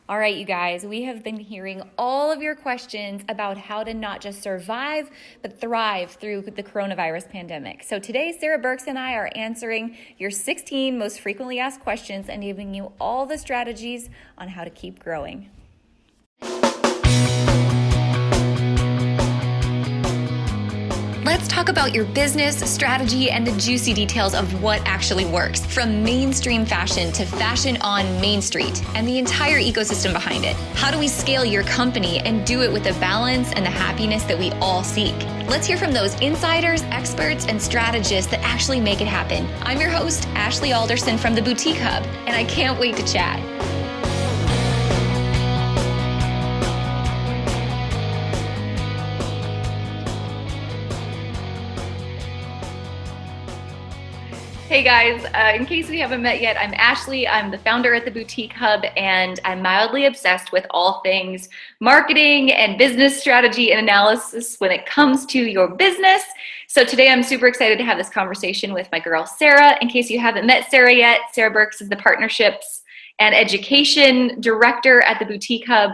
All right, you guys, we have been hearing all of your questions about how to not just survive, but thrive through the coronavirus pandemic. So today, Sara Burks and I are answering your 16 most frequently asked questions and giving you all the strategies on how to keep growing. Let's talk about your business strategy and the juicy details of what actually works, from mainstream fashion to fashion on Main Street and the entire ecosystem behind it. How do we scale your company and do it with the balance and the happiness that we all seek? Let's hear from those insiders, experts, and strategists that actually make it happen. I'm your host, Ashley Alderson from the Boutique Hub, and I can't wait to chat. Hey guys, in case we haven't met yet, I'm Ashley. I'm the founder at the Boutique Hub, and I'm mildly obsessed with all things marketing and business strategy and analysis when it comes to your business. So today I'm super excited to have this conversation with my girl, Sara. In case you haven't met Sara yet, Sara Burks is the Partnerships and Education Director at the Boutique Hub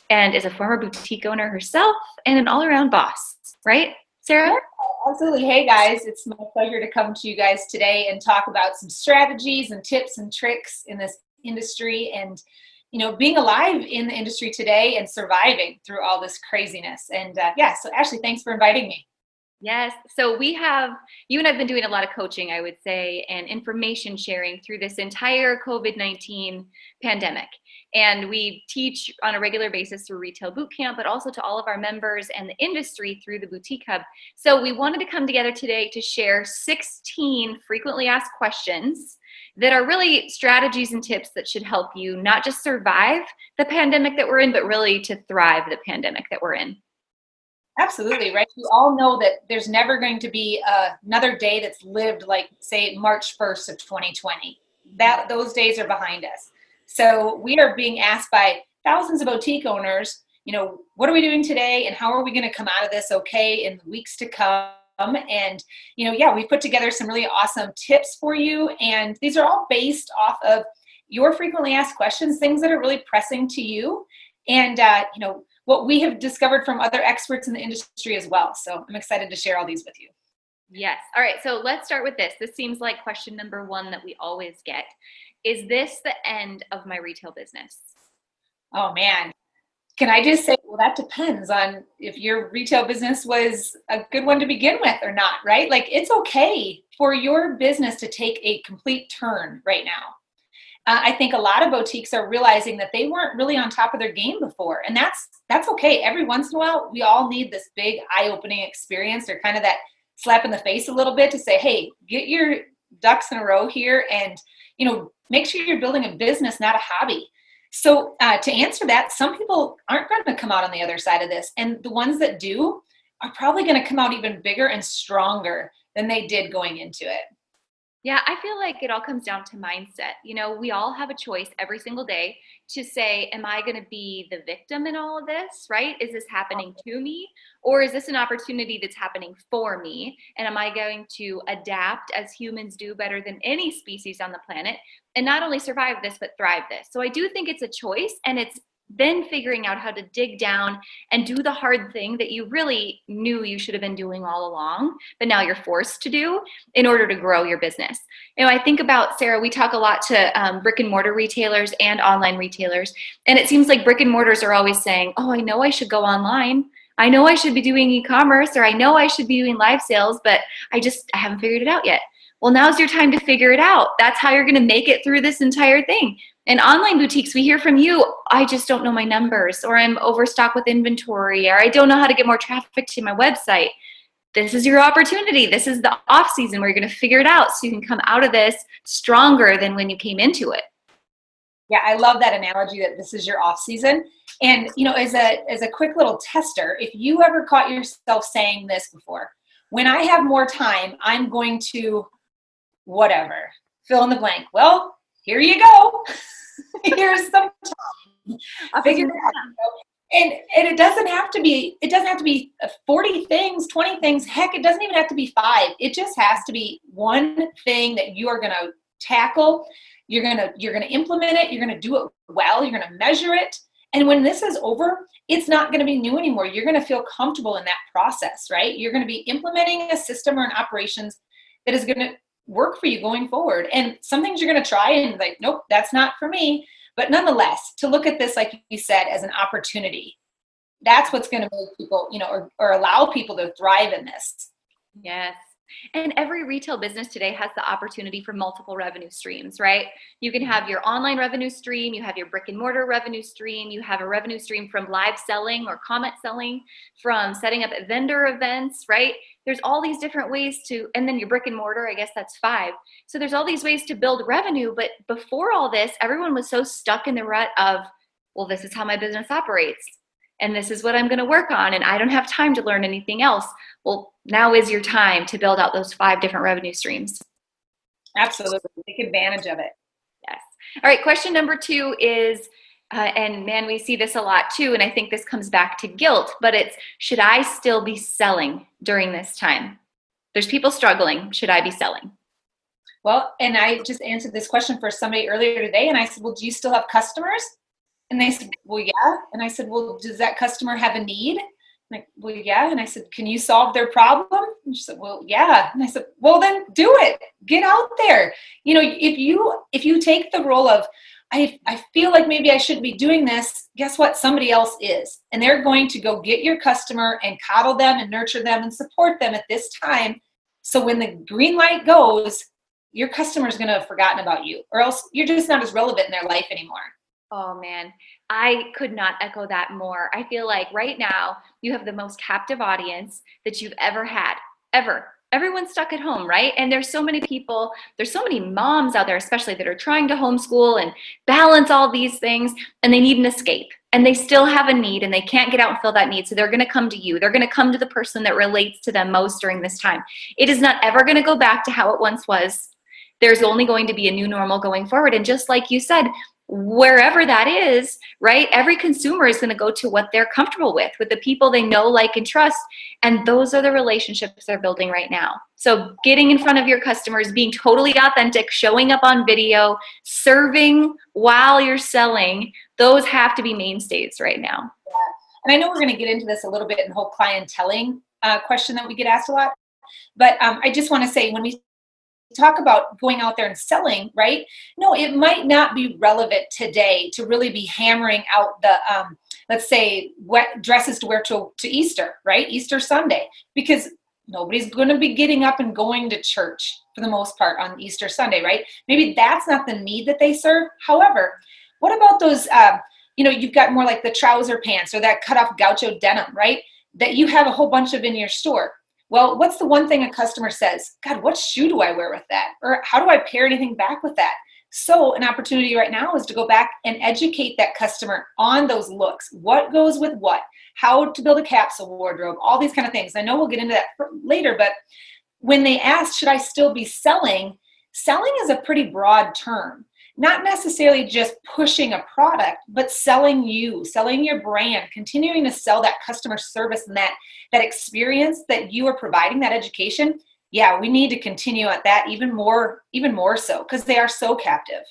and is a former boutique owner herself and an all-around boss, right, Sara? Absolutely. Hey guys, it's my pleasure to come to you guys today and talk about some strategies and tips and tricks in this industry and, being alive in the industry today and surviving through all this craziness. And so Ashley, thanks for inviting me. Yes. So you and I've been doing a lot of coaching, I would say, and information sharing through this entire COVID-19 pandemic. And we teach on a regular basis through Retail Bootcamp, but also to all of our members and the industry through the Boutique Hub. So we wanted to come together today to share 16 frequently asked questions that are really strategies and tips that should help you not just survive the pandemic that we're in, but really to thrive the pandemic that we're in. Absolutely, right? We all know that there's never going to be another day that's lived like, say, March 1st of 2020. Those days are behind us. So we are being asked by thousands of boutique owners, what are we doing today and how are we going to come out of this okay in the weeks to come? And, we put together some really awesome tips for you. And these are all based off of your frequently asked questions, things that are really pressing to you. And, what we have discovered from other experts in the industry as well. So I'm excited to share all these with you. Yes. All right. So let's start with this. This seems like question number one that we always get. Is this the end of my retail business? Oh, man. Can I just say, well, that depends on if your retail business was a good one to begin with or not, right? Like, it's okay for your business to take a complete turn right now. I think a lot of boutiques are realizing that they weren't really on top of their game before. And that's okay. Every once in a while, we all need this big eye-opening experience or kind of that slap in the face a little bit to say, hey, get your ducks in a row here and, make sure you're building a business, not a hobby. So to answer that, some people aren't going to come out on the other side of this. And the ones that do are probably going to come out even bigger and stronger than they did going into it. Yeah, I feel like it all comes down to mindset. We all have a choice every single day to say, am I going to be the victim in all of this, right? Is this happening to me? Or is this an opportunity that's happening for me? And am I going to adapt as humans do better than any species on the planet and not only survive this, but thrive this? So I do think it's a choice, and it's then figuring out how to dig down and do the hard thing that you really knew you should have been doing all along, but now you're forced to do in order to grow your business. I think about, Sara, we talk a lot to brick and mortar retailers and online retailers, and it seems like brick and mortars are always saying, oh, I know I should go online. I know I should be doing e-commerce, or I know I should be doing live sales, but I haven't figured it out yet. Well, now's your time to figure it out. That's how you're going to make it through this entire thing. And online boutiques, we hear from you, I just don't know my numbers, or I'm overstocked with inventory, or I don't know how to get more traffic to my website. This is your opportunity. This is the off season where you're going to figure it out so you can come out of this stronger than when you came into it. Yeah, I love that analogy that this is your off season. And, as a quick little tester, if you ever caught yourself saying this before, when I have more time, I'm going to whatever, fill in the blank. Well, here you go. Here's some time. I'll figure it out. And it doesn't have to be 40 things, 20 things. Heck, it doesn't even have to be 5. It just has to be one thing that you are going to tackle, You're going to implement it. You're going to do it well. You're going to measure it. And when this is over, it's not going to be new anymore. You're going to feel comfortable in that process, right? You're going to be implementing a system or an operations that is going to work for you going forward. And some things you're going to try and like, nope, that's not for me. But nonetheless, to look at this, like you said, as an opportunity, that's what's going to make people, or allow people to thrive in this. Yes. And every retail business today has the opportunity for multiple revenue streams, right? You can have your online revenue stream, you have your brick and mortar revenue stream, you have a revenue stream from live selling or comment selling, from setting up vendor events, right? There's all these different ways and then your brick and mortar, I guess that's 5. So there's all these ways to build revenue. But before all this, everyone was so stuck in the rut of, well, this is how my business operates. And this is what I'm going to work on, and I don't have time to learn anything else. Well, now is your time to build out those 5 different revenue streams. Absolutely. Take advantage of it. Yes. All right. Question number 2 is, and man, we see this a lot too, and I think this comes back to guilt, but it's, should I still be selling during this time? There's people struggling. Should I be selling? Well, and I just answered this question for somebody earlier today, and I said, well, do you still have customers? And they said, well, yeah. And I said, well, does that customer have a need? Like, well, yeah. And I said, can you solve their problem? And she said, well, yeah. And I said, well, then do it. Get out there. If you take the role of, I feel like maybe I shouldn't be doing this, guess what? Somebody else is. And they're going to go get your customer and coddle them and nurture them and support them at this time. So when the green light goes, your customer is going to have forgotten about you, or else you're just not as relevant in their life anymore. Oh man, I could not echo that more. I feel like right now you have the most captive audience that you've ever had, ever. Everyone's stuck at home, right? And there's so many people, there's so many moms out there, especially, that are trying to homeschool and balance all these things, and they need an escape. And they still have a need, and they can't get out and fill that need. So they're going to come to you. They're going to come to the person that relates to them most during this time. It is not ever going to go back to how it once was. There's only going to be a new normal going forward. And just like you said, wherever that is, right? Every consumer is going to go to what they're comfortable with the people they know, like, and trust. And those are the relationships they're building right now. So getting in front of your customers, being totally authentic, showing up on video, serving while you're selling, those have to be mainstays right now. Yeah. And I know we're going to get into this a little bit in the whole clienteling question that we get asked a lot. But I just want to say, when we talk about going out there and selling, right? No, it might not be relevant today to really be hammering out the, let's say, what dresses to wear to Easter, right? Easter Sunday, because nobody's going to be getting up and going to church for the most part on Easter Sunday, right? Maybe that's not the need that they serve. However, what about those, you've got more like the trouser pants or that cut off gaucho denim, right? That you have a whole bunch of in your store. Well, what's the one thing a customer says? God, what shoe do I wear with that? Or how do I pair anything back with that? So an opportunity right now is to go back and educate that customer on those looks. What goes with what? How to build a capsule wardrobe, all these kind of things. I know we'll get into that later, but when they ask, should I still be selling? Selling is a pretty broad term. Not necessarily just pushing a product, but selling you, selling your brand, continuing to sell that customer service and that experience that you are providing, that education. Yeah, we need to continue at that even more so, because they are so captive.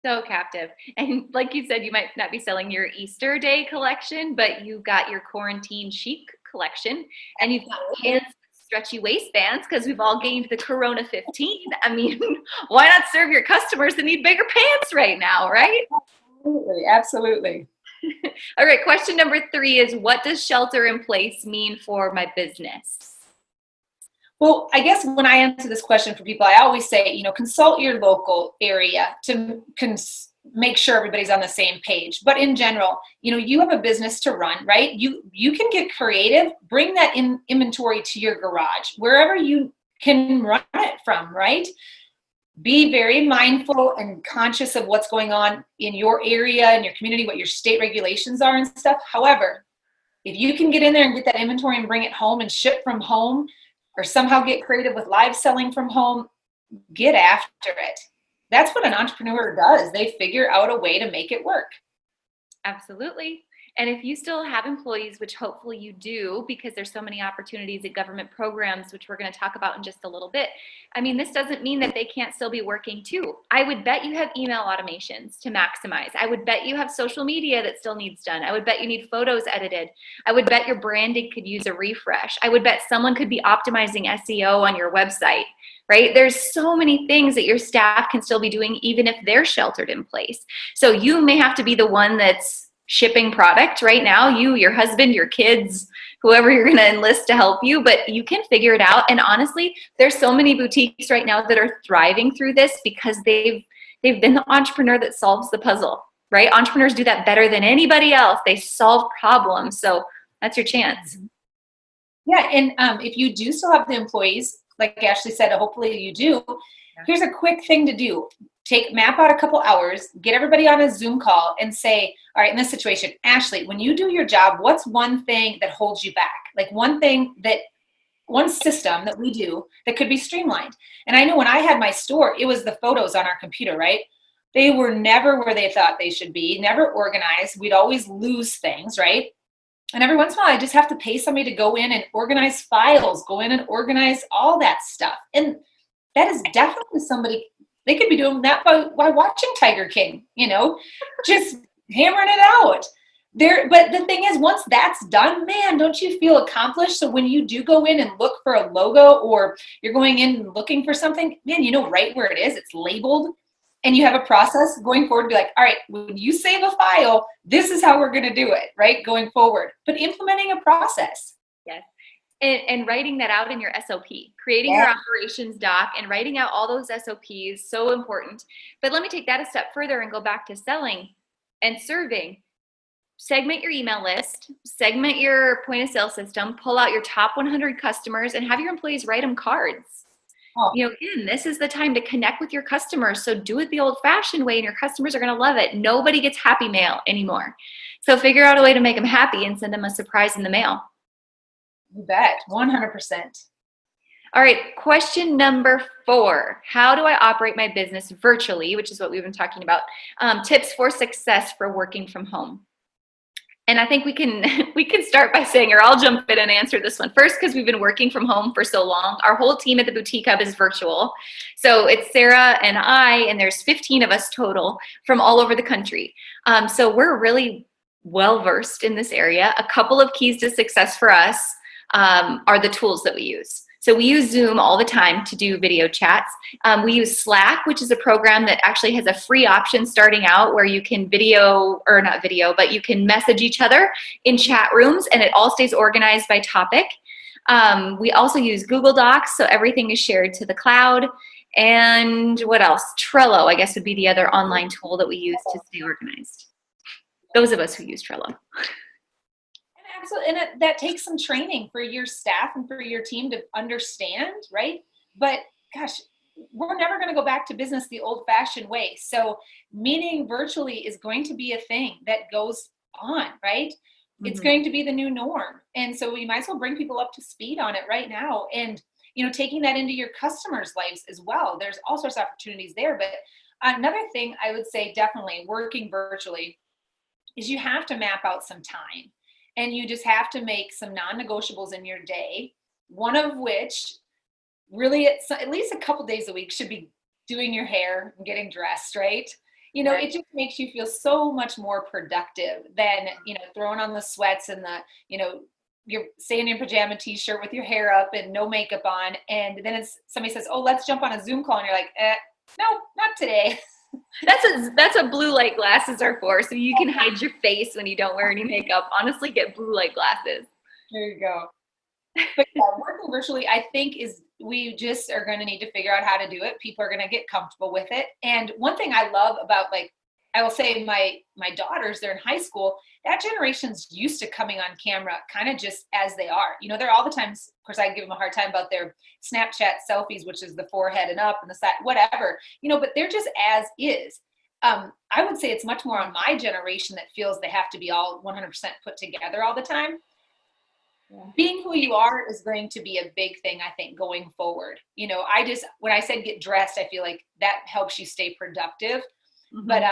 So captive. And like you said, you might not be selling your Easter Day collection, but you've got your quarantine chic collection, and you've got pants, stretchy waistbands, because we've all gained the Corona 15. I mean, why not serve your customers that need bigger pants right now, right? Absolutely. All right, question number 3 is, what does shelter in place mean for my business? Well, I guess when I answer this question for people, I always say, consult your local area to make sure everybody's on the same page. But in general, you have a business to run, right? You can get creative, bring that inventory to your garage, wherever you can run it from, right? Be very mindful and conscious of what's going on in your area and your community, what your state regulations are and stuff. However, if you can get in there and get that inventory and bring it home and ship from home, or somehow get creative with live selling from home, get after it. That's what an entrepreneur does. They figure out a way to make it work. Absolutely. And if you still have employees, which hopefully you do, because there's so many opportunities at government programs, which we're going to talk about in just a little bit. I mean, this doesn't mean that they can't still be working too. I would bet you have email automations to maximize. I would bet you have social media that still needs done. I would bet you need photos edited. I would bet your branding could use a refresh. I would bet someone could be optimizing SEO on your website, right? There's so many things that your staff can still be doing, even if they're sheltered in place. So you may have to be the one that's shipping product right now, you, your husband, your kids, whoever you're going to enlist to help you, but you can figure it out. And honestly, there's so many boutiques right now that are thriving through this because they've been the entrepreneur that solves the puzzle, right? Entrepreneurs do that better than anybody else. They solve problems. So that's your chance. Yeah. And if you do still have the employees, like Ashley said, hopefully you do, here's a quick thing to do. Map out a couple hours, get everybody on a Zoom call and say, all right, in this situation, Ashley, when you do your job, what's one thing that holds you back? Like one system that we do that could be streamlined. And I know when I had my store, it was the photos on our computer, right? They were never where they thought they should be, never organized. We'd always lose things, right? And every once in a while, I just have to pay somebody to go in and organize files, go in and organize all that stuff. And that is definitely somebody, they could be doing that by watching Tiger King, just hammering it out there. But the thing is, once that's done, man, don't you feel accomplished? So when you do go in and look for a logo, or you're going in and looking for something, man, you know right where it is. It's labeled, and you have a process going forward to be like, all right, when you save a file, this is how we're going to do it, right? Going forward, but implementing a process. Yes. And writing that out in your SOP, creating your operations doc and writing out all those SOPs, so important. But let me take that a step further and go back to selling and serving. Segment your email list, segment your point of sale system, pull out your top 100 customers and have your employees write them cards. Oh. Again, this is the time to connect with your customers. So do it the old fashioned way and your customers are going to love it. Nobody gets happy mail anymore. So figure out a way to make them happy and send them a surprise in the mail. You bet, 100%. All right, question number 4. How do I operate my business virtually, which is what we've been talking about. Tips for success for working from home. And I think we can start by saying, or I'll jump in and answer this one first because we've been working from home for so long. Our whole team at the Boutique Hub is virtual. So it's Sara and I, and there's 15 of us total from all over the country. So we're really well-versed in this area. A couple of keys to success for us are the tools that we use. So we use Zoom all the time to do video chats. We use Slack, which is a program that actually has a free option starting out where you can but you can message each other in chat rooms and it all stays organized by topic. We also use Google Docs, so everything is shared to the cloud. And what else? Trello, I guess, would be the other online tool that we use to stay organized. Those of us who use Trello. Absolutely. And that takes some training for your staff and for your team to understand, right? But gosh, we're never going to go back to business the old-fashioned way. So meeting virtually is going to be a thing that goes on, right? Mm-hmm. It's going to be the new norm. And so we might as well bring people up to speed on it right now. And, taking that into your customers' lives as well. There's all sorts of opportunities there. But another thing I would say definitely working virtually is you have to map out some time. And you just have to make some non-negotiables in your day, one of which really at least a couple days a week should be doing your hair and getting dressed, right? Right. It just makes you feel so much more productive than, throwing on the sweats and you're staying in pajama t-shirt with your hair up and no makeup on. And then somebody says, oh, let's jump on a Zoom call. And you're like, no, not today. That's what blue light glasses are for. So you can hide your face when you don't wear any makeup. Honestly, get blue light glasses. There you go. But yeah, working virtually, I think we just are going to need to figure out how to do it. People are going to get comfortable with it. And one thing I love about, I will say my daughters, they're in high school, that generation's used to coming on camera kind of just as they are. They're all the time, of course, I give them a hard time about their Snapchat selfies, which is the forehead and up and the side, whatever, but they're just as is. I would say it's much more on my generation that feels they have to be all 100% put together all the time. Yeah. Being who you are is going to be a big thing, I think, going forward. When I said get dressed, I feel like that helps you stay productive. Mm-hmm. But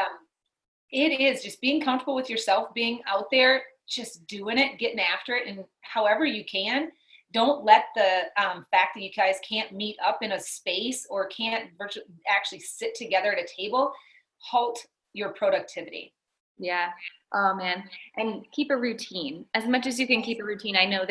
it is just being comfortable with yourself, being out there, just doing it, getting after it, and however you can. Don't let the fact that you guys can't meet up in a space or can't actually sit together at a table halt your productivity. Yeah. Oh man. And keep a routine. As much as you can keep a routine. I know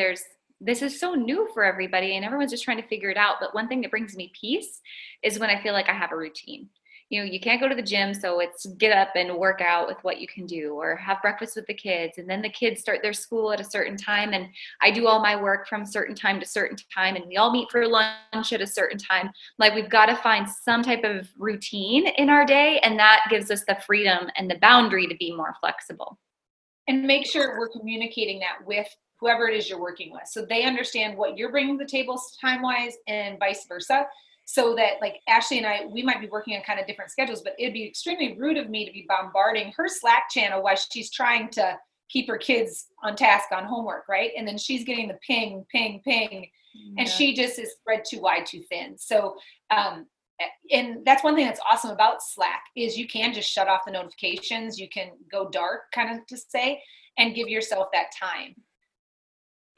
this is so new for everybody and everyone's just trying to figure it out. But one thing that brings me peace is when I feel like I have a routine. You can't go to the gym, so it's get up and work out with what you can do, or have breakfast with the kids. And then the kids start their school at a certain time, and I do all my work from certain time to certain time, and we all meet for lunch at a certain time. Like, we've got to find some type of routine in our day, and that gives us the freedom and the boundary to be more flexible. And make sure we're communicating that with whoever it is you're working with, so they understand what you're bringing to the table time-wise and vice versa. So that, like, Ashley and I, we might be working on kind of different schedules, but it'd be extremely rude of me to be bombarding her Slack channel while she's trying to keep her kids on task on homework, right? And then she's getting the ping, ping, ping, and she just is spread too wide, too thin. So, and that's one thing that's awesome about Slack is you can just shut off the notifications. You can go dark, kind of to say, and give yourself that time.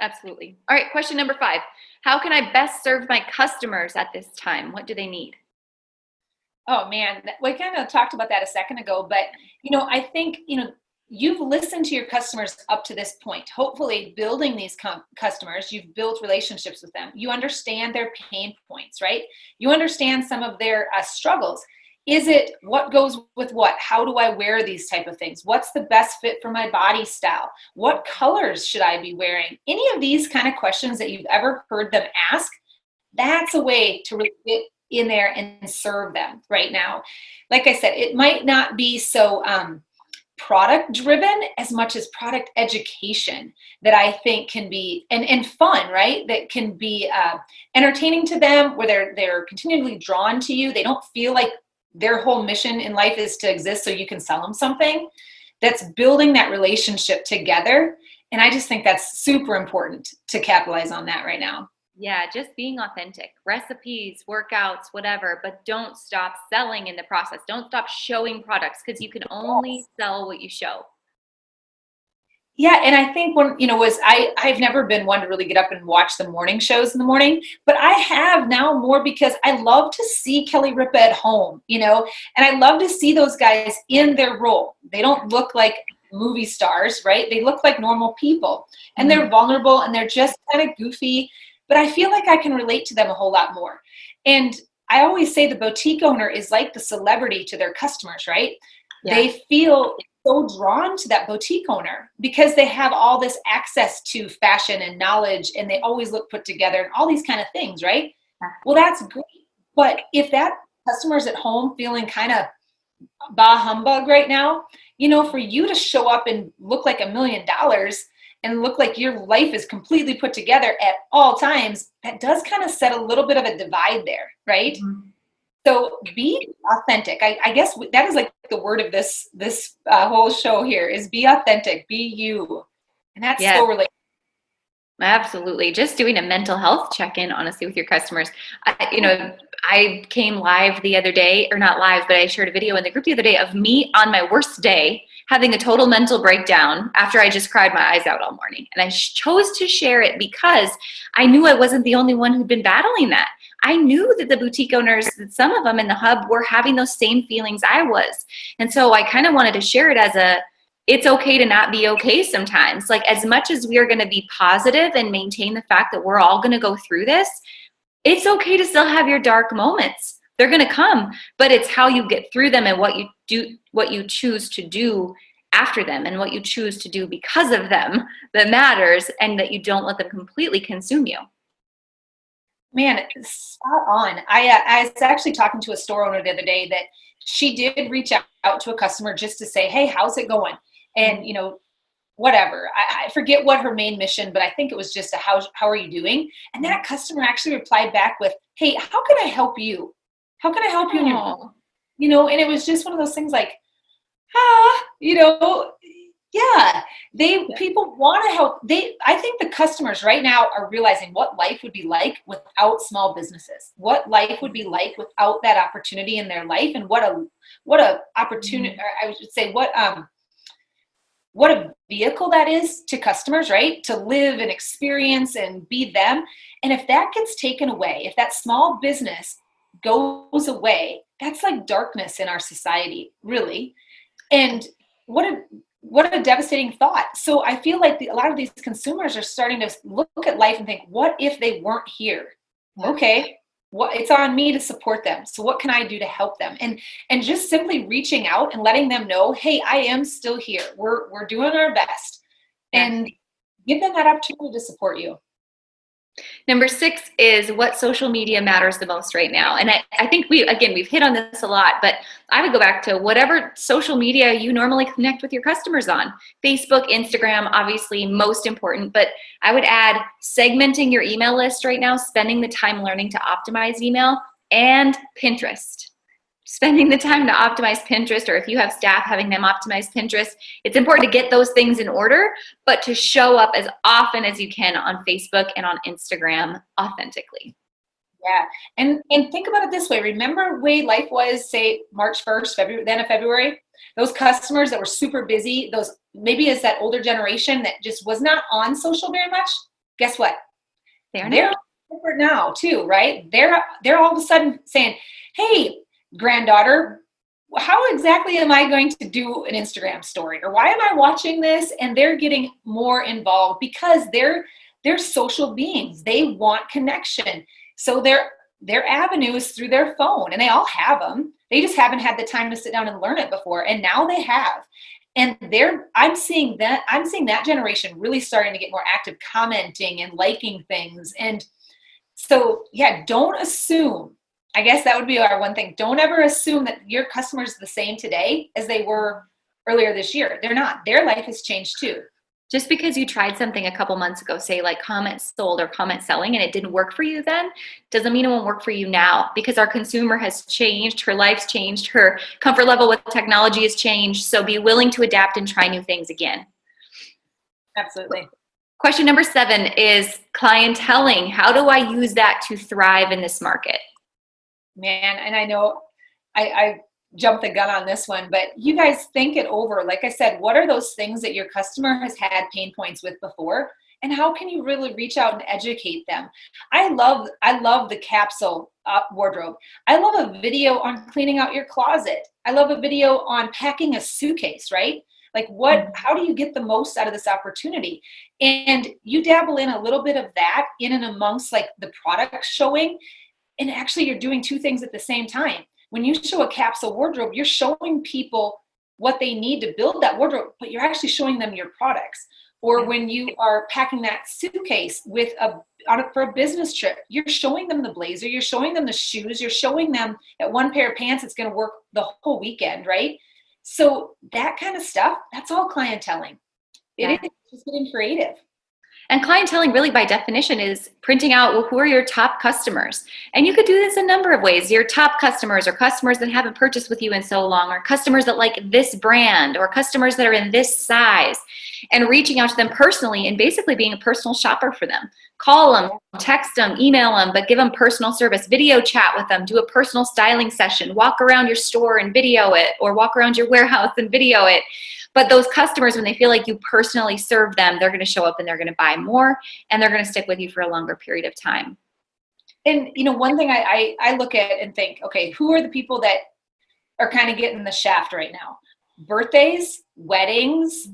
Absolutely. All right. Question number 5. How can I best serve my customers at this time? What do they need? Oh man, we kind of talked about that a second ago, but I think, you've listened to your customers up to this point. Hopefully building these customers, you've built relationships with them. You understand their pain points, right? You understand some of their struggles. Is it what goes with what? How do I wear these type of things? What's the best fit for my body style? What colors should I be wearing? Any of these kind of questions that you've ever heard them ask, that's a way to really get in there and serve them right now. Like I said, it might not be so product driven as much as product education that I think can be, and fun, right? That can be entertaining to them, where they're continually drawn to you. They don't feel like their whole mission in life is to exist so you can sell them something. That's building that relationship together. And I just think that's super important to capitalize on that right now. Yeah, just being authentic. Recipes, workouts, whatever, but don't stop selling in the process. Don't stop showing products, because you can only sell what you show. Yeah, and I think I've never been one to really get up and watch the morning shows in the morning, but I have now more because I love to see Kelly Ripa at home, and I love to see those guys in their role. They don't look like movie stars, right? They look like normal people, and they're vulnerable, and they're just kind of goofy, but I feel like I can relate to them a whole lot more. And I always say the boutique owner is like the celebrity to their customers, right? Yeah. They feel so drawn to that boutique owner because they have all this access to fashion and knowledge, and they always look put together and all these kind of things, right? Well, that's great. But if that customer's at home feeling kind of bah humbug right now, for you to show up and look like $1 million and look like your life is completely put together at all times, that does kind of set a little bit of a divide there, right? Mm-hmm. So be authentic. I guess that is like the word of this whole show here is be authentic, be you. And that's so relatable. Absolutely. Just doing a mental health check-in, honestly, with your customers. I came live the other day, or not live, but I shared a video in the group the other day of me on my worst day, having a total mental breakdown after I just cried my eyes out all morning. And I chose to share it because I knew I wasn't the only one who'd been battling that. I knew that the boutique owners, that some of them in the hub were having those same feelings I was. And so I kind of wanted to share it as it's okay to not be okay sometimes. Like, as much as we are going to be positive and maintain the fact that we're all going to go through this, it's okay to still have your dark moments. They're going to come, but it's how you get through them and what you do, what you choose to do after them, and what you choose to do because of them that matters, and that you don't let them completely consume you. Man, spot on. I was actually talking to a store owner the other day that she did reach out to a customer just to say, hey, how's it going? And, whatever. I forget what her main mission, but I think it was just how are you doing? And that customer actually replied back with, hey, how can I help you? How can I help you? And it was just one of those things like, people want to help. I think the customers right now are realizing what life would be like without small businesses, what life would be like without that opportunity in their life, and what a opportunity, or I should say, what what a vehicle that is to customers, right? To live and experience and be them. And if that gets taken away, if that small business goes away, that's like darkness in our society, really. And what a devastating thought. So I feel like a lot of these consumers are starting to look at life and think, what if they weren't here? Okay, it's on me to support them. So what can I do to help them? And just simply reaching out and letting them know, hey, I am still here. We're doing our best. And give them that opportunity to support you. Number 6 is what social media matters the most right now. And I think we've hit on this a lot, but I would go back to whatever social media you normally connect with your customers on. Facebook, Instagram, obviously most important, but I would add segmenting your email list right now, spending the time learning to optimize email, and Pinterest. Spending the time to optimize Pinterest, or if you have staff, having them optimize Pinterest. It's important to get those things in order, but to show up as often as you can on Facebook and on Instagram authentically. Yeah. And think about it this way. Remember the way life was, say, March 1st, February, then of February? Those customers that were super busy, those maybe is that older generation that just was not on social very much. Guess what? They're different now too, right? They're all of a sudden saying, hey, granddaughter, how exactly am I going to do an Instagram story? Or why am I watching this? And they're getting more involved because they're social beings. They want connection. So their avenue is through their phone, and they all have them. They just haven't had the time to sit down and learn it before. And now they have. And I'm seeing that generation really starting to get more active, commenting and liking things. And so, yeah, don't assume. I guess that would be our one thing. Don't ever assume that your customers are the same today as they were earlier this year. They're not. Their life has changed too. Just because you tried something a couple months ago, say like comment sold or comment selling, and it didn't work for you then, doesn't mean it won't work for you now, because our consumer has changed, her life's changed, her comfort level with technology has changed. So be willing to adapt and try new things again. Absolutely. Question number 7 is clienteling. How do I use that to thrive in this market? Man, and I know I jumped the gun on this one, but you guys think it over. Like I said, what are those things that your customer has had pain points with before? And how can you really reach out and educate them? I love the capsule wardrobe. I love a video on cleaning out your closet. I love a video on packing a suitcase, right? Like how do you get the most out of this opportunity? And you dabble in a little bit of that in and amongst like the product showing. And actually you're doing two things at the same time. When you show a capsule wardrobe, you're showing people what they need to build that wardrobe, but you're actually showing them your products. Or when you are packing that suitcase for a business trip, you're showing them the blazer, you're showing them the shoes, you're showing them that one pair of pants that's going to work the whole weekend, right? So that kind of stuff, that's all clienteling. It is just getting creative. And clienteling really by definition is printing out, well, who are your top customers? And you could do this a number of ways. Your top customers, or customers that haven't purchased with you in so long, or customers that like this brand, or customers that are in this size, and reaching out to them personally and basically being a personal shopper for them. Call them, text them, email them, but give them personal service, video chat with them, do a personal styling session, walk around your store and video it, or walk around your warehouse and video it. But those customers, when they feel like you personally serve them, they're going to show up and they're going to buy more, and they're going to stick with you for a longer period of time. And, one thing I look at and think, okay, who are the people that are kind of getting the shaft right now? Birthdays, weddings,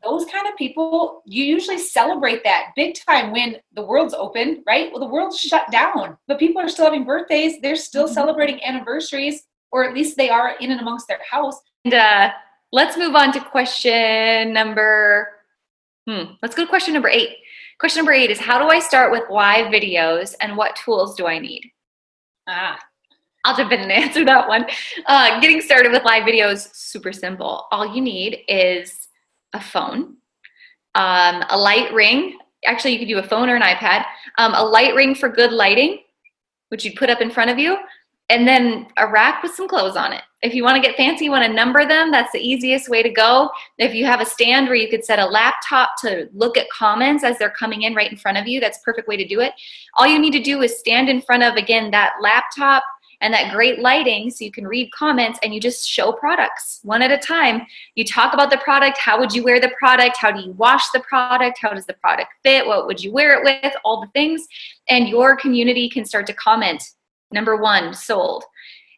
those kind of people, you usually celebrate that big time when the world's open, right? Well, the world's shut down, but people are still having birthdays. They're still celebrating anniversaries, or at least they are in and amongst their house. And let's move on to question number, let's go to question number 8. Question number 8 is, how do I start with live videos, and what tools do I need? I'll jump in and answer that one. Getting started with live videos, super simple. All you need is a phone, a light ring. Actually, you could do a phone or an iPad. A light ring for good lighting, which you'd put up in front of you, and then a rack with some clothes on it. If you want to get fancy, you want to number them, that's the easiest way to go. If you have a stand where you could set a laptop to look at comments as they're coming in right in front of you, that's a perfect way to do it. All you need to do is stand in front of, again, that laptop and that great lighting so you can read comments, and you just show products one at a time. You talk about the product. How would you wear the product? How do you wash the product? How does the product fit? What would you wear it with? All the things. And your community can start to comment. Number one, sold.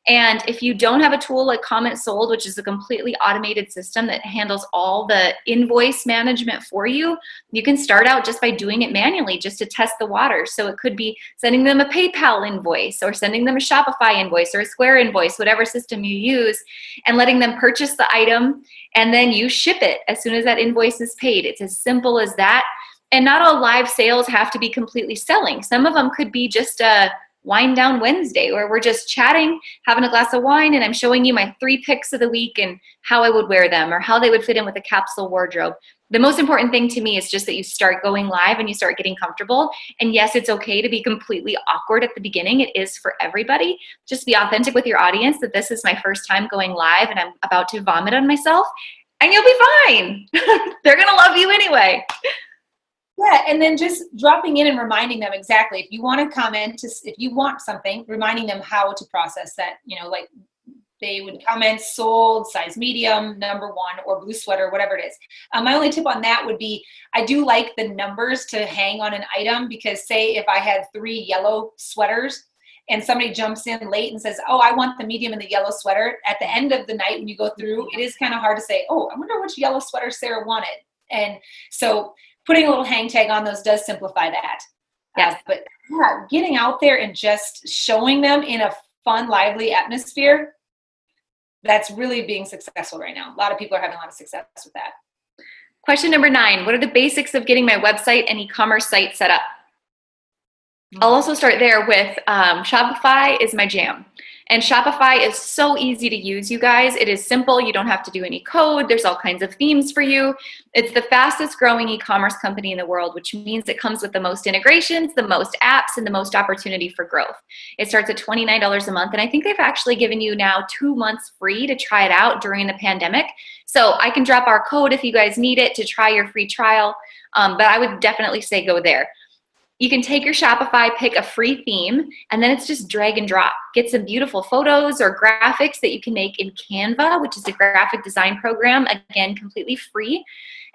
And if you don't have a tool like Comment Sold, which is a completely automated system that handles all the invoice management for you, you can start out just by doing it manually just to test the waters. So it could be sending them a PayPal invoice or sending them a Shopify invoice or a Square invoice, whatever system you use, and letting them purchase the item, and then you ship it as soon as that invoice is paid. It's as simple as that. And not all live sales have to be completely selling. Some of them could be just a Wind Down Wednesday, where we're just chatting, having a glass of wine, and I'm showing you my 3 picks of the week and how I would wear them or how they would fit in with a capsule wardrobe. The most important thing to me is just that you start going live and you start getting comfortable. And yes, it's okay to be completely awkward at the beginning. It is for everybody. Just be authentic with your audience that this is my first time going live and I'm about to vomit on myself, and you'll be fine. They're going to love you anyway. Yeah, and then just dropping in and reminding them exactly, if you want to comment, if you want something, reminding them how to process that, like they would comment sold, size medium, number 1, or blue sweater, whatever it is. My only tip on that would be, I do like the numbers to hang on an item, because say if I had 3 yellow sweaters and somebody jumps in late and says, oh, I want the medium and the yellow sweater, at the end of the night when you go through, it is kind of hard to say, oh, I wonder which yellow sweater Sarah wanted. And so putting a little hang tag on those does simplify that. Yes. But yeah, getting out there and just showing them in a fun, lively atmosphere, that's really being successful right now. A lot of people are having a lot of success with that. Question number 9, what are the basics of getting my website and e-commerce site set up? I'll also start there with Shopify is my jam. And Shopify is so easy to use, you guys. It is simple. You don't have to do any code. There's all kinds of themes for you. It's the fastest growing e-commerce company in the world, which means it comes with the most integrations, the most apps, and the most opportunity for growth. It starts at $29 a month. And I think they've actually given you now 2 months free to try it out during the pandemic. So I can drop our code if you guys need it to try your free trial. But I would definitely say go there. You can take your Shopify, pick a free theme, and then it's just drag and drop. Get some beautiful photos or graphics that you can make in Canva, which is a graphic design program, again, completely free.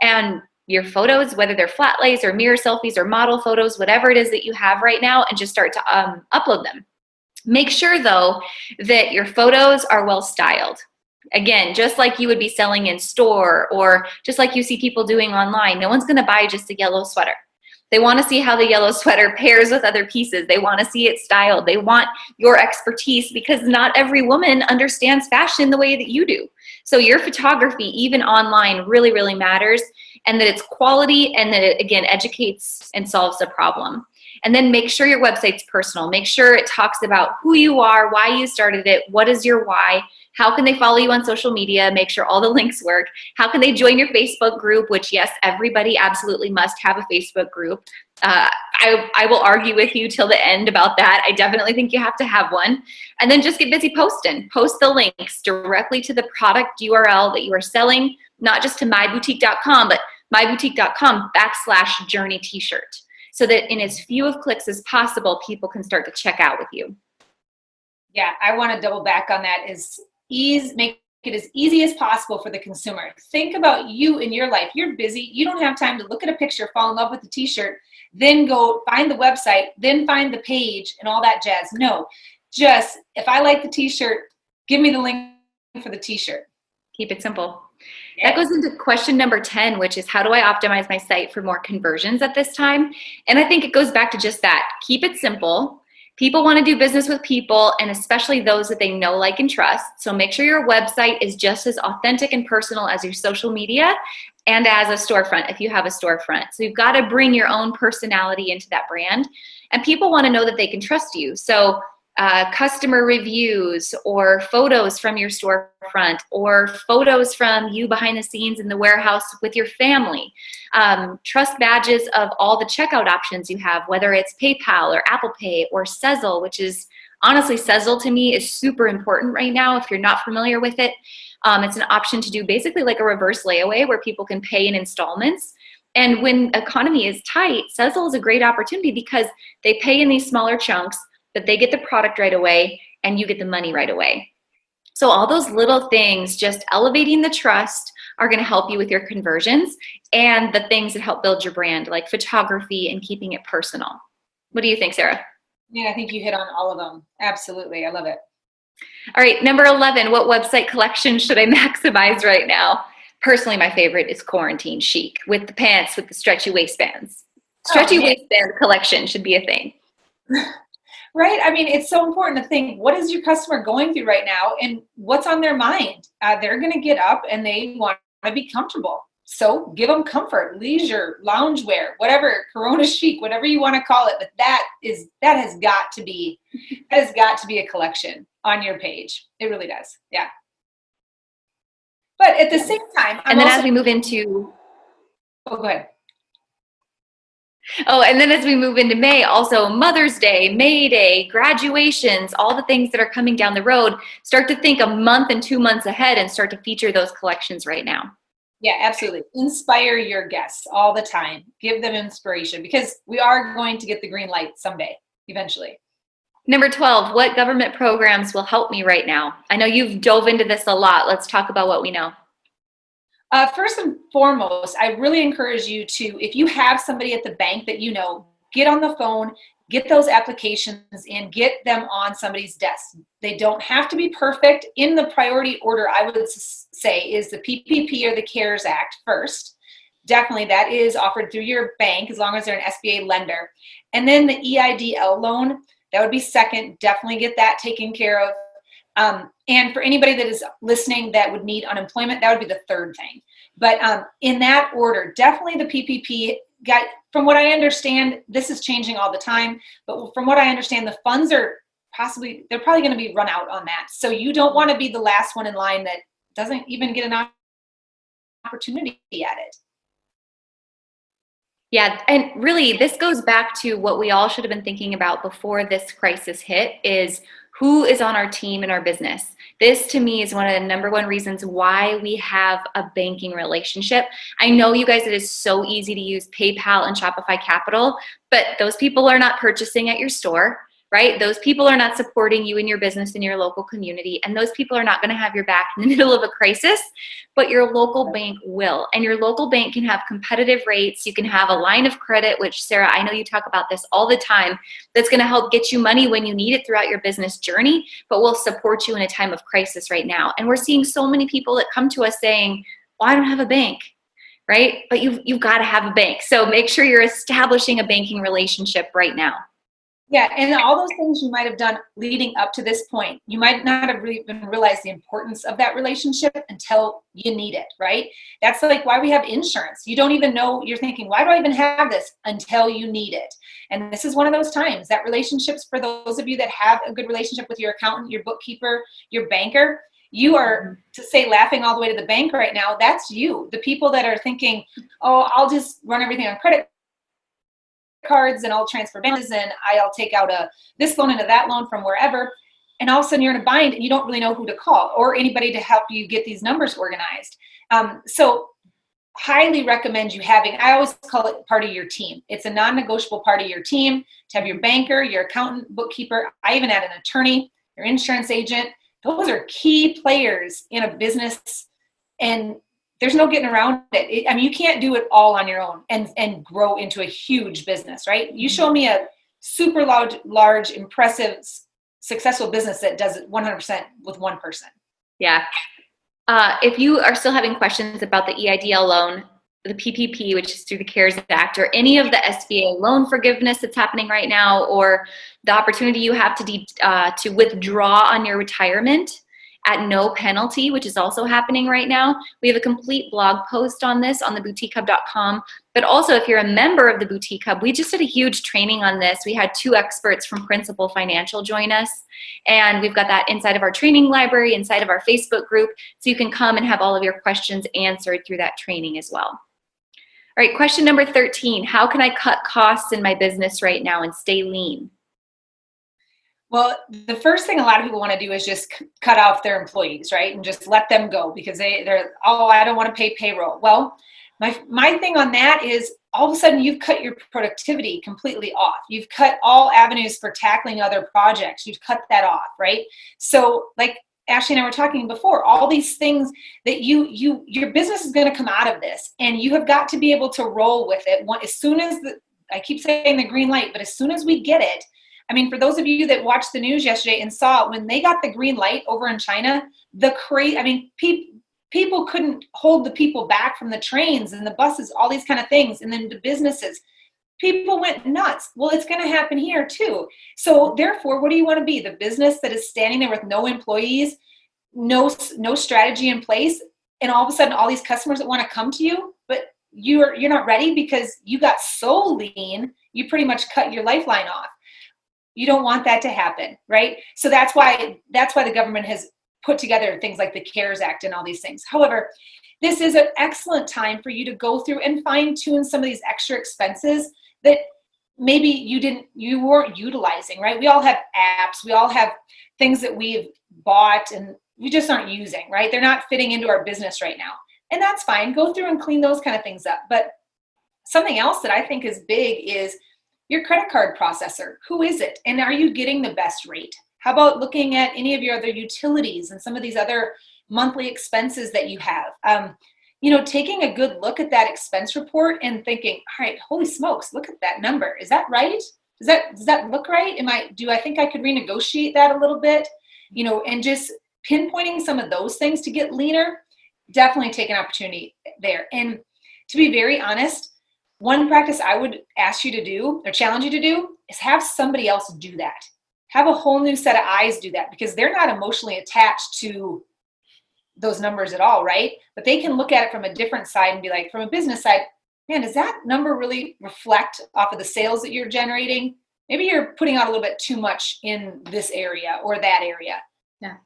And your photos, whether they're flat lays or mirror selfies or model photos, whatever it is that you have right now, and just start to upload them. Make sure, though, that your photos are well styled. Again, just like you would be selling in store or just like you see people doing online, no one's going to buy just a yellow sweater. They want to see how the yellow sweater pairs with other pieces. They want to see it styled. They want your expertise, because not every woman understands fashion the way that you do. So your photography, even online, really, really matters, and that it's quality and that it, again, educates and solves a problem. And then make sure your website's personal. Make sure it talks about who you are, why you started it, what is your why, how can they follow you on social media, make sure all the links work, how can they join your Facebook group, which yes, everybody absolutely must have a Facebook group. I will argue with you till the end about that. I definitely think you have to have one. And then just get busy posting. Post the links directly to the product URL that you are selling, not just to myboutique.com, but myboutique.com/journey t-shirt. So that in as few of clicks as possible, people can start to check out with you. Yeah, I want to double back on that. Make it as easy as possible for the consumer. Think about you in your life. You're busy. You don't have time to look at a picture, fall in love with the t-shirt, then go find the website, then find the page and all that jazz. No, just if I like the t-shirt, give me the link for the t-shirt. Keep it simple. Yeah. That goes into question number 10, which is how do I optimize my site for more conversions at this time? And I think it goes back to just that. Keep it simple. People want to do business with people, and especially those that they know, like, and trust. So make sure your website is just as authentic and personal as your social media and as a storefront if you have a storefront. So you've got to bring your own personality into that brand, and people want to know that they can trust you. So customer reviews or photos from your storefront or photos from you behind the scenes in the warehouse with your family. Trust badges of all the checkout options you have, whether it's PayPal or Apple Pay or Sezzle, which is honestly, Sezzle to me is super important right now if you're not familiar with it. It's an option to do basically like a reverse layaway where people can pay in installments. And when economy is tight, Sezzle is a great opportunity because they pay in these smaller chunks. but they get the product right away and you get the money right away. So all those little things, just elevating the trust, are going to help you with your conversions and the things that help build your brand, like photography and keeping it personal. What do you think, Sara? Yeah, I think you hit on all of them. Absolutely. I love it. All right, number 11, what website collection should I maximize right now? Personally, my favorite is Quarantine Chic with the pants with the stretchy waistbands. Stretchy waistband collection should be a thing. Right? I mean, it's so important to think, what is your customer going through right now and what's on their mind? They're going to get up and they want to be comfortable. So give them comfort, leisure, loungewear, whatever, Corona chic, whatever you want to call it. But that has got to be a collection on your page. It really does. Yeah. But at the same time, as we move into, oh, go ahead. Oh, and then as we move into May, also Mother's Day, May Day, graduations, all the things that are coming down the road, start to think a month and 2 months ahead and start to feature those collections right now. Yeah, absolutely. Inspire your guests all the time. Give them inspiration because we are going to get the green light someday, eventually. Number 12, what government programs will help me right now? I know you've dove into this a lot. Let's talk about what we know. First and foremost, I really encourage you to, if you have somebody at the bank that you know, get on the phone, get those applications in, get them on somebody's desk. They don't have to be perfect. In the priority order, I would say is the PPP or the CARES Act first. Definitely that is offered through your bank as long as they're an SBA lender. And then the EIDL loan, that would be second. Definitely get that taken care of. And for anybody that is listening that would need unemployment, that would be the third thing. But in that order, definitely the PPP. From what I understand, this is changing all the time, but from what I understand, the funds they're probably going to be run out on that. So you don't want to be the last one in line that doesn't even get an opportunity at it. Yeah, and really this goes back to what we all should have been thinking about before this crisis hit is who is on our team in our business. This to me is one of the number one reasons why we have a banking relationship. I know you guys, it is so easy to use PayPal and Shopify Capital, but those people are not purchasing at your store, right? Those people are not supporting you in your business in your local community, and those people are not going to have your back in the middle of a crisis, but your local bank will. And your local bank can have competitive rates. You can have a line of credit, which Sara, I know you talk about this all the time, that's going to help get you money when you need it throughout your business journey, but will support you in a time of crisis right now. And we're seeing so many people that come to us saying, well, I don't have a bank, right? But you've got to have a bank. So make sure you're establishing a banking relationship right now. Yeah, and all those things you might have done leading up to this point, you might not have really even realized the importance of that relationship until you need it, right? That's like why we have insurance. You don't even know, you're thinking, why do I even have this until you need it? And this is one of those times that relationships, for those of you that have a good relationship with your accountant, your bookkeeper, your banker, you are, to say, laughing all the way to the bank right now. That's you. The people that are thinking, oh, I'll just run everything on credit cards and I'll transfer balances and I'll take out this loan into that loan from wherever, and all of a sudden you're in a bind and you don't really know who to call or anybody to help you get these numbers organized. So highly recommend you having, I always call it part of your team. It's a non-negotiable part of your team to have your banker, your accountant, bookkeeper. I even add an attorney, your insurance agent. Those are key players in a business, and there's no getting around it. I mean, you can't do it all on your own and grow into a huge business, right? You show me a super large, impressive, successful business that does it 100% with one person. Yeah. If you are still having questions about the EIDL loan, the PPP, which is through the CARES Act, or any of the SBA loan forgiveness that's happening right now, or the opportunity you have to withdraw on your retirement at no penalty, which is also happening right now. We have a complete blog post on this on theboutiquehub.com. But also, if you're a member of the Boutique Hub, we just did a huge training on this. We had 2 experts from Principal Financial join us. And we've got that inside of our training library, inside of our Facebook group. So you can come and have all of your questions answered through that training as well. All right, question number 13. How can I cut costs in my business right now and stay lean? Well, the first thing a lot of people want to do is just cut off their employees, right? And just let them go because they're, oh, I don't want to pay payroll. Well, my thing on that is all of a sudden you've cut your productivity completely off. You've cut all avenues for tackling other projects. You've cut that off, right? So like Ashley and I were talking before, all these things that your business is going to come out of this, and you have got to be able to roll with it. As soon as I keep saying the green light, but as soon as we get it, I mean, for those of you that watched the news yesterday and saw when they got the green light over in China, people couldn't hold the people back from the trains and the buses, all these kind of things. And then the businesses, people went nuts. Well, it's going to happen here too. So therefore, what do you want to be? The business that is standing there with no employees, no strategy in place, and all of a sudden all these customers that want to come to you, but you're not ready because you got so lean, you pretty much cut your lifeline off. You don't want that to happen, right? So that's why the government has put together things like the CARES Act and all these things. However, this is an excellent time for you to go through and fine tune some of these extra expenses that maybe you weren't utilizing, right? We all have apps, we all have things that we've bought and we just aren't using, right? They're not fitting into our business right now. And that's fine. Go through and clean those kind of things up. But something else that I think is big is your credit card processor. Who is it? And are you getting the best rate? How about looking at any of your other utilities and some of these other monthly expenses that you have? Taking a good look at that expense report and thinking, all right, holy smokes, look at that number. Is that right? Does that look right? Do I think I could renegotiate that a little bit? And just pinpointing some of those things to get leaner, definitely take an opportunity there. And to be very honest, one practice I would ask you to do or challenge you to do is have somebody else do that. Have a whole new set of eyes do that, because they're not emotionally attached to those numbers at all, right? But they can look at it from a different side and be like, from a business side, man, does that number really reflect off of the sales that you're generating? Maybe you're putting out a little bit too much in this area or that area. Yeah.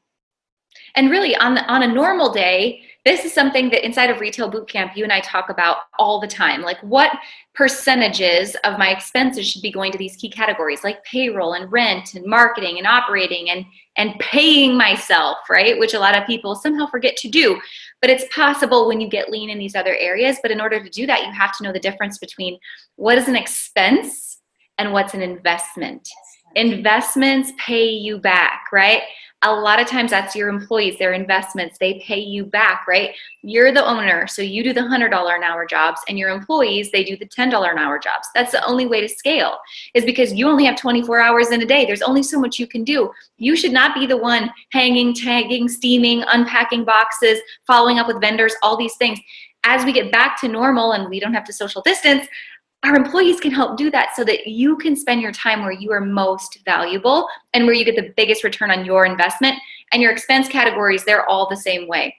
And really on a normal day, this is something that inside of Retail Bootcamp, you and I talk about all the time. Like, what percentages of my expenses should be going to these key categories like payroll and rent and marketing and operating and paying myself, right? Which a lot of people somehow forget to do. But it's possible when you get lean in these other areas. But in order to do that, you have to know the difference between what is an expense and what's an investment. Investments pay you back, right? A lot of times that's your employees, their investments, they pay you back, right? You're the owner, so you do the $100 an hour jobs, and your employees, they do the $10 an hour jobs. That's the only way to scale, is because you only have 24 hours in a day. There's only so much you can do. You should not be the one hanging, tagging, steaming, unpacking boxes, following up with vendors, all these things. As we get back to normal and we don't have to social distance, our employees can help do that so that you can spend your time where you are most valuable and where you get the biggest return on your investment. And your expense categories, they're all the same way.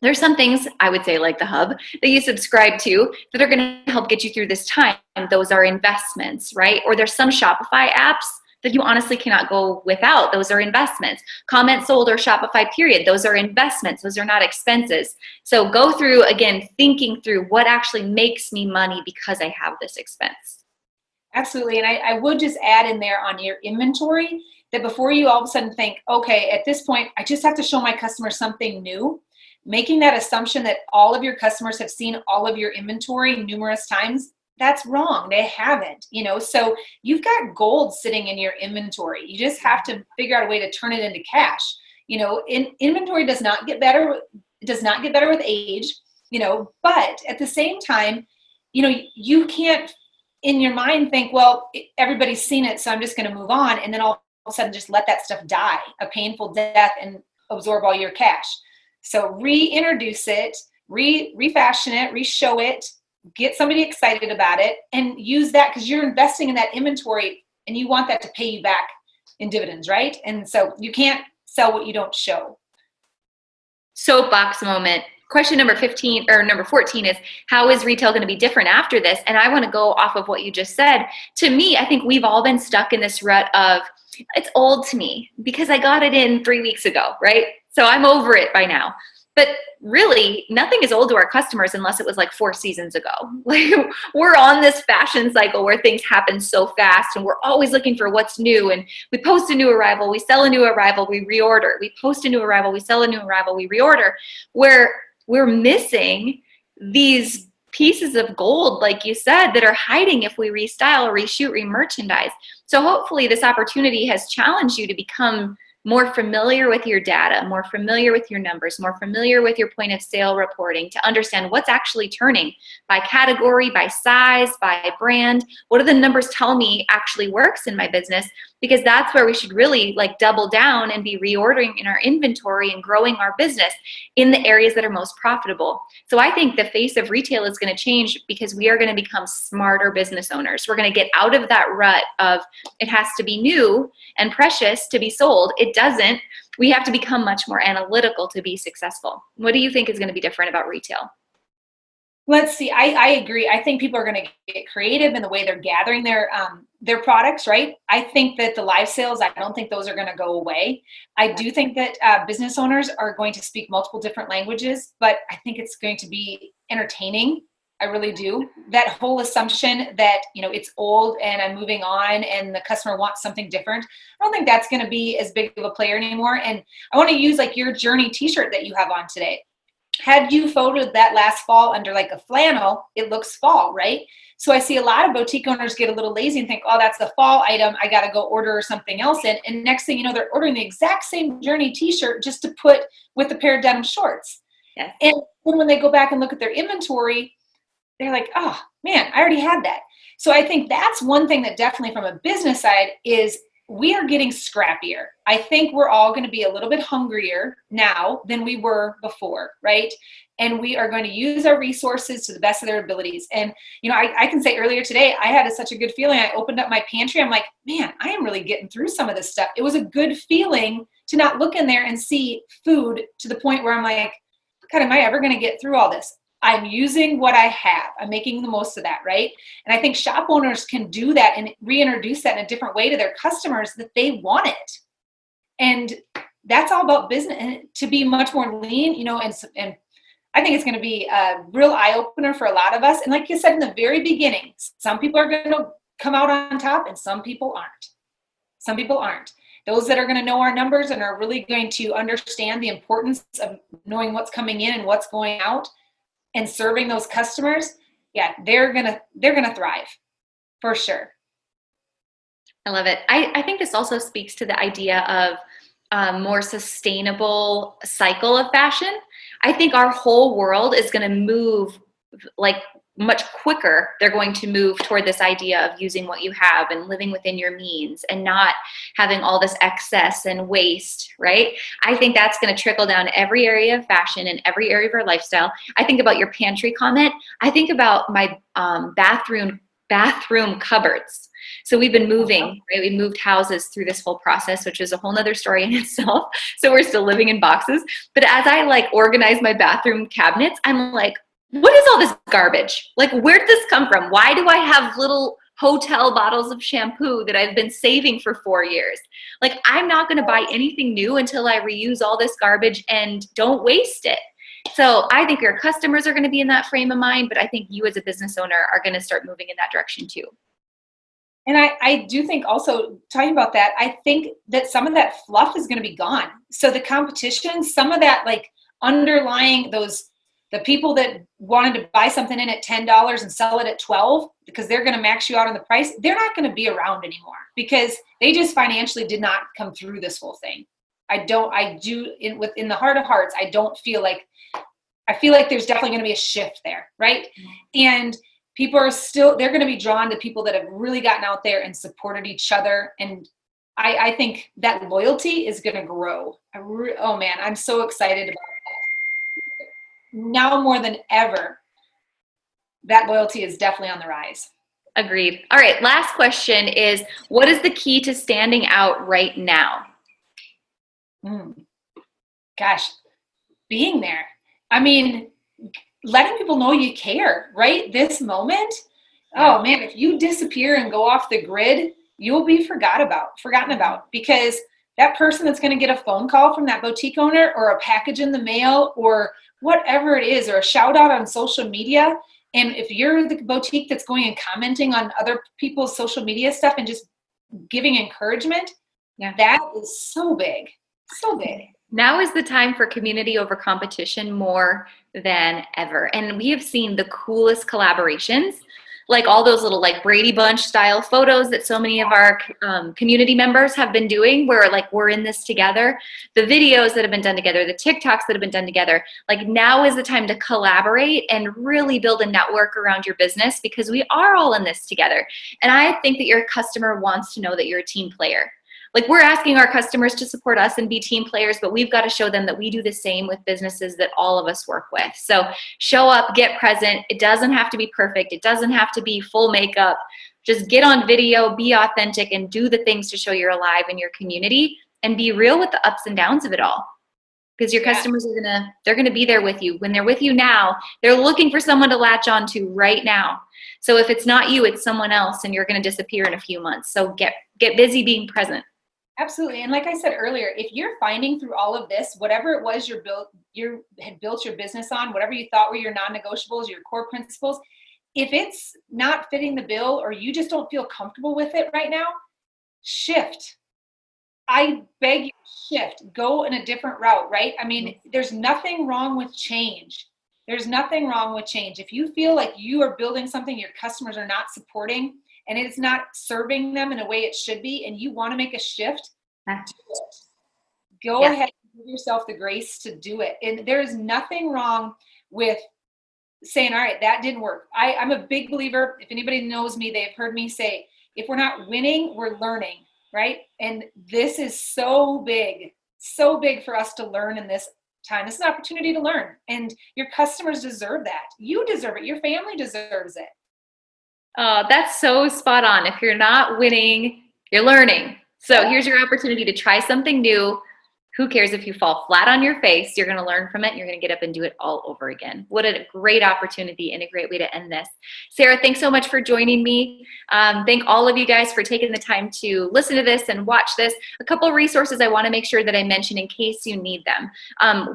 There's some things, I would say, like the hub that you subscribe to that are going to help get you through this time. Those are investments, right? Or there's some Shopify apps that you honestly cannot go without. Those are investments. Comment sold or Shopify period. Those are investments. Those are not expenses. So go through, again, thinking through what actually makes me money because I have this expense. Absolutely. And I would just add in there on your inventory that before you all of a sudden think, okay, at this point, I just have to show my customers something new. Making that assumption that all of your customers have seen all of your inventory numerous times, that's wrong. They haven't, so you've got gold sitting in your inventory. You just have to figure out a way to turn it into cash. Inventory does not get better. It does not get better with age, but at the same time, you can't in your mind think, well, everybody's seen it, so I'm just going to move on. And then all of a sudden just let that stuff die a painful death and absorb all your cash. So reintroduce it, refashion it, re-show it, get somebody excited about it, and use that because you're investing in that inventory and you want that to pay you back in dividends, right? And so you can't sell what you don't show. Soapbox moment. Question number 15 or number 14 is, how is retail going to be different after this? And I want to go off of what you just said. To me, I think we've all been stuck in this rut of, it's old to me because I got it in 3 weeks ago, right? So I'm over it by now. But really, nothing is old to our customers unless it was like 4 seasons ago. Like, we're on this fashion cycle where things happen so fast and we're always looking for what's new. And we post a new arrival, we sell a new arrival, we reorder. We post a new arrival, we sell a new arrival, we reorder. Where we're missing these pieces of gold, like you said, that are hiding if we restyle, reshoot, remerchandise. So hopefully this opportunity has challenged you to become more familiar with your data, more familiar with your numbers, more familiar with your point of sale reporting, to understand what's actually turning by category, by size, by brand. What do the numbers tell me actually works in my business? Because that's where we should really like double down and be reordering in our inventory and growing our business in the areas that are most profitable. So I think the face of retail is going to change because we are going to become smarter business owners. We're going to get out of that rut of it has to be new and precious to be sold. It doesn't. We have to become much more analytical to be successful. What do you think is going to be different about retail? Let's see. I agree. I think people are going to get creative in the way they're gathering their products, right? I think that the live sales, I don't think those are going to go away. I do think that business owners are going to speak multiple different languages, but I think it's going to be entertaining. I really do. That whole assumption that, it's old and I'm moving on and the customer wants something different, I don't think that's going to be as big of a player anymore. And I want to use like your Journey t-shirt that you have on today. Had you photoed that last fall under like a flannel, it looks fall, right? So I see a lot of boutique owners get a little lazy and think, oh, that's the fall item. I got to go order something else in. And next thing you know, they're ordering the exact same Journey t-shirt just to put with a pair of denim shorts. Yes. And then when they go back and look at their inventory, they're like, oh man, I already had that. So I think that's one thing that definitely from a business side is we are getting scrappier. I think we're all going to be a little bit hungrier now than we were before, right? And we are going to use our resources to the best of their abilities. And, I can say earlier today, I had such a good feeling. I opened up my pantry. I'm like, man, I am really getting through some of this stuff. It was a good feeling to not look in there and see food to the point where I'm like, God, am I ever going to get through all this? I'm using what I have. I'm making the most of that, right? And I think shop owners can do that and reintroduce that in a different way to their customers that they want it. And that's all about business, and to be much more lean, and I think it's going to be a real eye-opener for a lot of us. And like you said in the very beginning, some people are going to come out on top and some people aren't. Some people aren't. Those that are going to know our numbers and are really going to understand the importance of knowing what's coming in and what's going out and serving those customers, yeah, they're gonna thrive for sure. I love it. I think this also speaks to the idea of a more sustainable cycle of fashion. I think our whole world is going to move like much quicker. They're going to move toward this idea of using what you have and living within your means and not having all this excess and waste, right? I think that's going to trickle down every area of fashion and every area of our lifestyle. I think about your pantry comment. I think about my bathroom cupboards. So we've been moving, right? We moved houses through this whole process, which is a whole nother story in itself. So we're still living in boxes. But as I organize my bathroom cabinets, I'm like, what is all this garbage? Like, where did this come from? Why do I have little hotel bottles of shampoo that I've been saving for 4 years? Like, I'm not going to buy anything new until I reuse all this garbage and don't waste it. So I think your customers are going to be in that frame of mind, but I think you as a business owner are going to start moving in that direction too. And I do think also, talking about that, I think that some of that fluff is going to be gone. So the competition, some of that underlying the people that wanted to buy something in at $10 and sell it at $12 because they're going to max you out on the price, they're not going to be around anymore because they just financially did not come through this whole thing. In the heart of hearts, I feel like there's definitely going to be a shift there, right? And people are they're going to be drawn to people that have really gotten out there and supported each other. And I think that loyalty is going to grow. Oh man, I'm so excited about that. Now more than ever, that loyalty is definitely on the rise. Agreed. All right. Last question is, what is the key to standing out right now? Gosh, being there. I mean, letting people know you care, right? This moment. Oh man, if you disappear and go off the grid, you'll be forgotten about because that person that's going to get a phone call from that boutique owner or a package in the mail or whatever it is, or a shout out on social media. And if you're the boutique that's going and commenting on other people's social media stuff and just giving encouragement, that is so big, so big. Now is the time for community over competition more than ever. And we have seen the coolest collaborations, like all those little like Brady Bunch style photos that so many of our community members have been doing, where like we're in this together, the videos that have been done together, the TikToks that have been done together. Like now is the time to collaborate and really build a network around your business, because we are all in this together. And I think that your customer wants to know that you're a team player. Like we're asking our customers to support us and be team players, but we've got to show them that we do the same with businesses that all of us work with. So show up, get present. It doesn't have to be perfect. It doesn't have to be full makeup. Just get on video, be authentic, and do the things to show you're alive in your community, and be real with the ups and downs of it all. Because your customers are they're gonna be there with you. When they're with you now, they're looking for someone to latch on to right now. So if it's not you, it's someone else, and you're gonna disappear in a few months. So get busy being present. Absolutely. And like I said earlier, if you're finding through all of this, whatever it was you had built your business on, whatever you thought were your non-negotiables, your core principles, if it's not fitting the bill or you just don't feel comfortable with it right now, shift. I beg you, shift. Go in a different route, right? I mean, there's nothing wrong with change. There's nothing wrong with change. If you feel like you are building something your customers are not supporting, and it's not serving them in a way it should be, and you want to make a shift, do it. Go ahead and give yourself the grace to do it. And there's nothing wrong with saying, all right, that didn't work. I'm a big believer. If anybody knows me, they've heard me say, if we're not winning, we're learning, right? And this is so big for us to learn in this time. This is an opportunity to learn, and your customers deserve that. You deserve it. Your family deserves it. Oh, that's so spot on. If you're not winning, you're learning. So here's your opportunity to try something new. Who cares if you fall flat on your face? You're going to learn from it, and you're going to get up and do it all over again. What a great opportunity and a great way to end this. Sara, thanks so much for joining me. Thank all of you guys for taking the time to listen to this and watch this. A couple of resources I want to make sure that I mention in case you need them.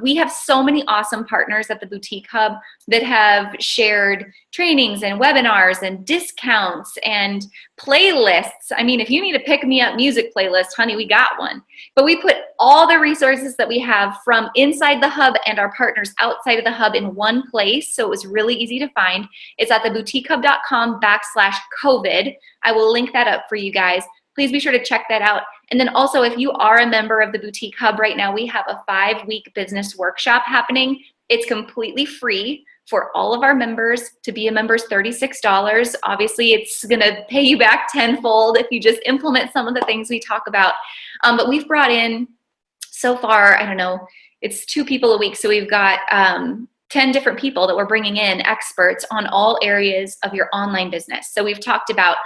We have so many awesome partners at the Boutique Hub that have shared trainings and webinars and discounts and playlists. I mean, if you need a pick-me-up music playlist, honey, we got one. But we put all the resources that we have from inside the hub and our partners outside of the hub in one place, so it was really easy to find. It's at theboutiquehub.com/COVID. I will link that up for you guys. Please be sure to check that out. And then also, if you are a member of the Boutique Hub right now, we have a 5-week business workshop happening. It's completely free for all of our members. To be a member is $36. Obviously, it's going to pay you back tenfold if you just implement some of the things we talk about. But we've brought in, so far, I don't know, it's 2 people a week. So we've got 10 different people that we're bringing in, experts on all areas of your online business. So we've talked about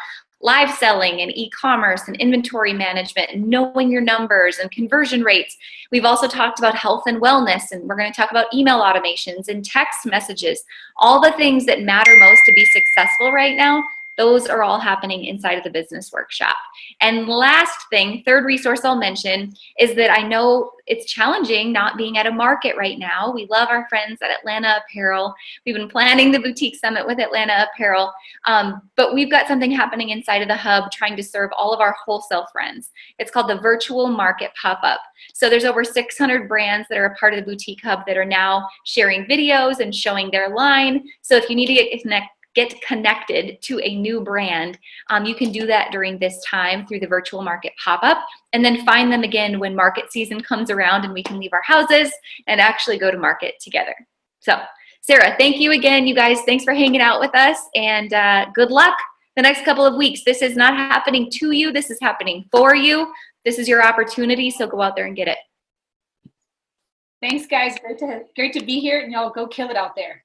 live selling and e-commerce and inventory management and knowing your numbers and conversion rates. We've also talked about health and wellness, and we're going to talk about email automations and text messages. All the things that matter most to be successful right now, those are all happening inside of the business workshop. And last thing, third resource I'll mention is that I know it's challenging not being at a market right now. We love our friends at Atlanta Apparel. We've been planning the boutique summit with Atlanta Apparel, but we've got something happening inside of the hub trying to serve all of our wholesale friends. It's called the Virtual Market Pop-Up. So there's over 600 brands that are a part of the Boutique Hub that are now sharing videos and showing their line. So if you need to get connected to a new brand, you can do that during this time through the Virtual Market Pop-Up, and then find them again when market season comes around and we can leave our houses and actually go to market together. So Sara, thank you again, you guys. Thanks for hanging out with us, and good luck the next couple of weeks. This is not happening to you. This is happening for you. This is your opportunity, so go out there and get it. Thanks, guys. Great to be here, and y'all go kill it out there.